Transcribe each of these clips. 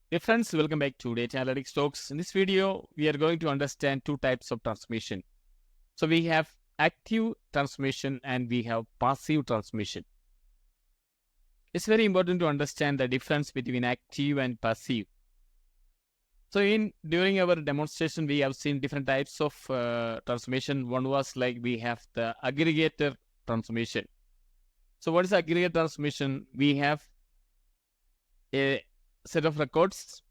Dear friends, welcome back to Data Analytics Talks. In this video, we are going to understand two types of transformation. So we have active transformation and we have passive transformation. It's very important to understand the difference between active and passive. So during our demonstration, we have seen different types of transformation. One was like we have the aggregator transformation. So what is aggregate transformation? We have a set of records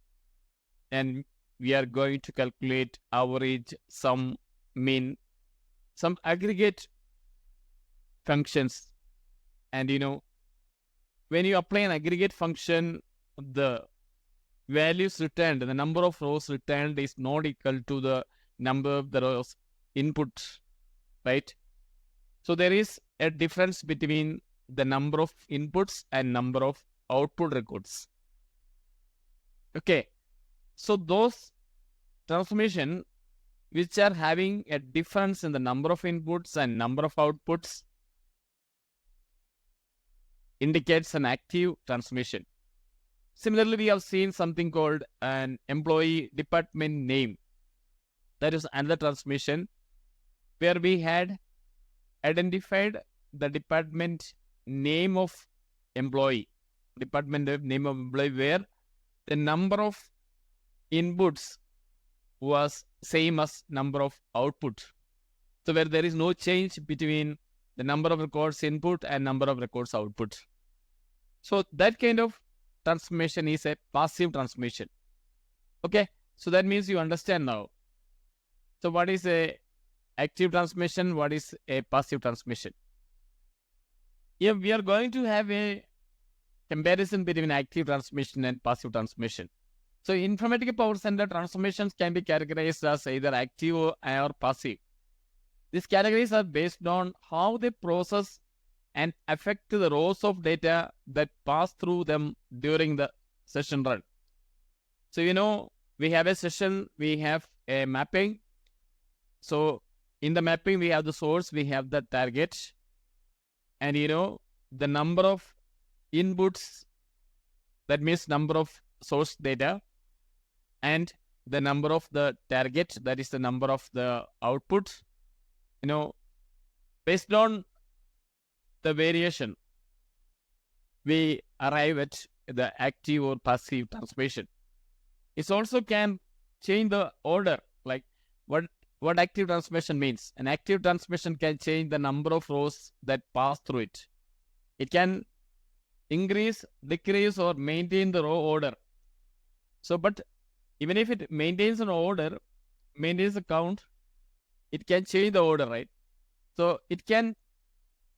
and we are going to calculate average, sum, mean, some aggregate functions. And when you apply an aggregate function, the values returned, the number of rows returned is not equal to the number of the rows input, right? So there is a difference between the number of inputs and number of output records. Okay, so those transformation which are having a difference in the number of inputs and number of outputs indicates an active transformation. Similarly, we have seen something called an employee department name. That is another transformation where we had identified the department name of employee, department name of employee, where the number of inputs was same as number of output. So where there is no change between the number of records input and number of records output. So that kind of transformation is a passive transformation. Okay, so that means you understand now. So what is a active transformation? What is a passive transformation? Here we are going to have a comparison between active transformation and passive transformation. So Informatica PowerCenter transformations can be categorized as either active or passive. These categories are based on how they process and affect the rows of data that pass through them during the session run. So we have a session, we have a mapping. So in the mapping, we have the source, we have the target, and the number of inputs, that means number of source data, and the number of the target, that is the number of the output. Based on the variation, we arrive at the active or passive transformation. It also can change the order, like what active transformation means. An active transformation can change the number of rows that pass through it. It can increase, decrease, or maintain the row order. So, but even if it maintains an order, maintains a count, it can change the order, right? So it can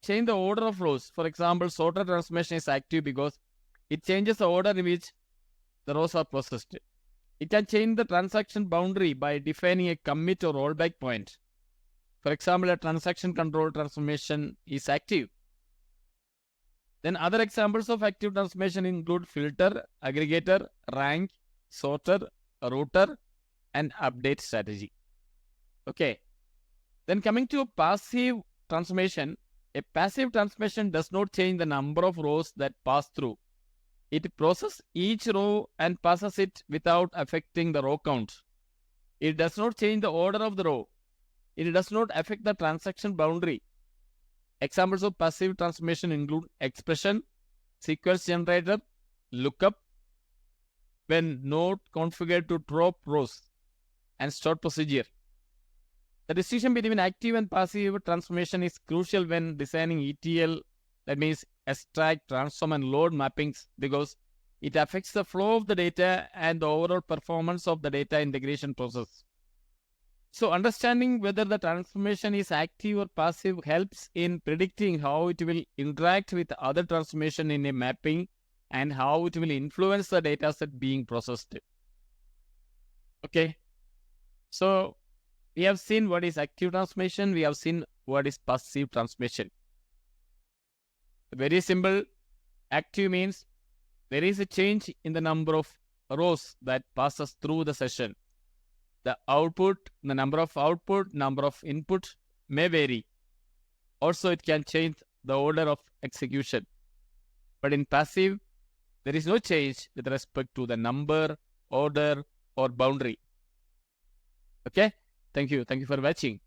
change the order of rows. For example, sorter transformation is active because it changes the order in which the rows are processed. It can change the transaction boundary by defining a commit or rollback point. For example, a transaction control transformation is active. Then other examples of active transformation include filter, aggregator, rank, sorter, router, and update strategy. Okay. Then coming to a passive transformation, a passive transformation does not change the number of rows that pass through. It processes each row and passes it without affecting the row count. It does not change the order of the row. It does not affect the transaction boundary. Examples of passive transformation include expression, sequence generator, lookup, when not configured to drop rows, and stored procedure. The distinction between active and passive transformation is crucial when designing ETL, that means extract, transform, and load mappings, because it affects the flow of the data and the overall performance of the data integration process. So understanding whether the transformation is active or passive helps in predicting how it will interact with other transformation in a mapping and how it will influence the data set being processed. Okay, so we have seen what is active transformation, we have seen what is passive transformation. Very simple. Active means there is a change in the number of rows that passes through the session. The output, the number of output, number of input may vary. Also, it can change the order of execution. But in passive, There is no change with respect to the number, order, or boundary. Okay? Thank you. Thank you for watching.